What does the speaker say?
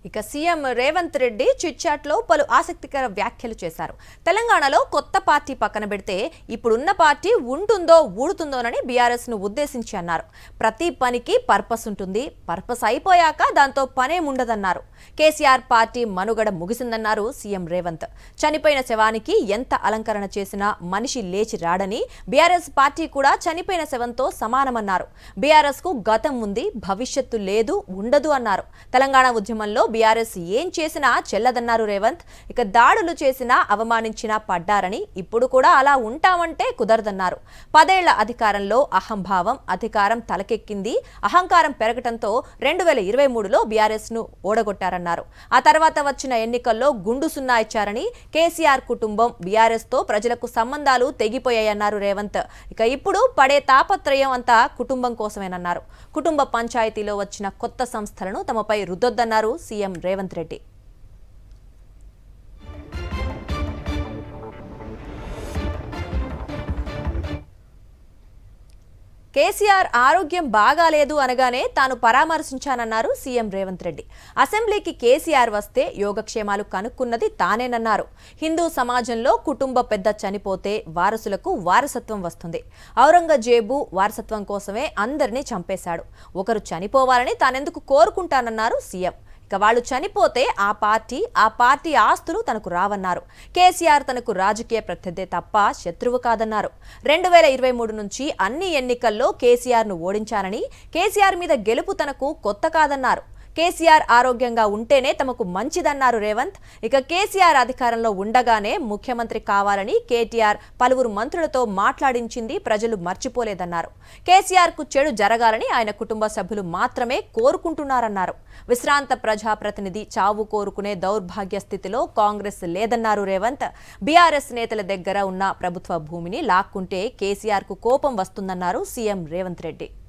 ఇక CM Revanth Reddy chit-chat లో పలు ఆసక్తికర వ్యాఖ్యలు చేశారు. తెలంగాణలో కొత్త పార్టీ పక్కన పెడితే ఇప్పుడున్న పార్టీ ఉంటుందో ఊడుతుందోనని బీఆర్ఎస్ ను ఉద్దేశించి అన్నారు. ప్రతి పనికి పర్పస్ ఉంటుంది, పర్పస్ అయిపోయాక దాంతో పనేముండదన్నారు. కేసీఆర్ పార్టీ మనుగడ ముగిసిందన్నారు సీఎం రేవంత్. చనిపోయిన శవానికి ఎంత అలంకరణ చేసినా మనిషి లేచి రాడని, బీఆర్ఎస్ పార్టీ కూడా చనిపోయిన శవంతో సమానమన్నారు. బీఆర్ఎస్ కు గతం ఉంది, భవిష్యత్తు లేదు, ఉండదు అన్నారు. తెలంగాణ ఉద్యమంలో బీఆర్ఎస్ ఏం చేసినా చెల్లదన్నారు రేవంత్. ఇక దాడులు చేసినా అవమానించినా పడ్డారని, ఇప్పుడు కూడా అలా ఉంటామంటే కుదరదన్నారు. 10 ఏళ్ల అధికారంలో అహంభావం, అధికారం తలకెక్కింది, అహంకారం పెరగటంతో 2023లో బీఆర్ఎస్ ను ఓడగొట్టారన్నారు. ఆ తర్వాత వచ్చిన ఎన్నికల్లో గుండు సున్నా ఇచ్చారని, కేసీఆర్ కుటుంబం బీఆర్ఎస్ తో ప్రజలకు సంబంధాలు తెగిపోయాయన్నారు రేవంత్. ఇక ఇప్పుడు పడే తాపత్రయం అంతా కుటుంబం కోసమేనన్నారు. కుటుంబ పంచాయతీలో వచ్చిన కొత్త సంస్థలను తమపై రుద్దొద్దన్నారు సీఎం రేవంత్ రెడ్డి. కేసీఆర్ ఆరోగ్యం బాగాలేదు అనగానే తాను పరామర్శించానన్నారు సీఎం రేవంత్ రెడ్డి. అసెంబ్లీకి కేసీఆర్ వస్తే యోగక్షేమాలు కనుక్కున్నది తానేనన్నారు. హిందూ సమాజంలో కుటుంబ పెద్ద చనిపోతే వారసులకు వారసత్వం వస్తుంది. ఔరంగజేబు వారసత్వం కోసమే అందరినీ చంపేశాడు. ఒకరు చనిపోవాలని తానెందుకు కోరుకుంటానన్నారు సీఎం. ఇక వాళ్ళు చనిపోతే ఆ పార్టీ ఆస్తులు తనకు రావన్నారు. కేసీఆర్ తనకు రాజకీయ ప్రత్యర్థే తప్ప శత్రువు కాదన్నారు. 2023 నుంచి అన్ని ఎన్నికల్లో కేసీఆర్ ను ఓడించానని, కేసీఆర్ మీద గెలుపు తనకు కొత్త కాదన్నారు. కేసీఆర్ ఆరోగ్యంగా ఉంటేనే తమకు మంచిదన్నారు రేవంత్. ఇక కేసీఆర్ అధికారంలో ఉండగానే ముఖ్యమంత్రి కావాలని కేటీఆర్ పలువురు మంత్రులతో మాట్లాడించింది ప్రజలు మర్చిపోలేదన్నారు. కేసీఆర్ కు చెడు జరగాలని ఆయన కుటుంబ సభ్యులు మాత్రమే కోరుకుంటున్నారన్నారు. విశ్రాంత ప్రజాప్రతినిధి చావు కోరుకునే దౌర్భాగ్య స్థితిలో కాంగ్రెస్ లేదన్నారు రేవంత్. బీఆర్ఎస్ నేతల దగ్గర ఉన్న ప్రభుత్వ భూమిని లాక్కుంటే కేసీఆర్ కు కోపం వస్తుందన్నారు సీఎం రేవంత్ రెడ్డి.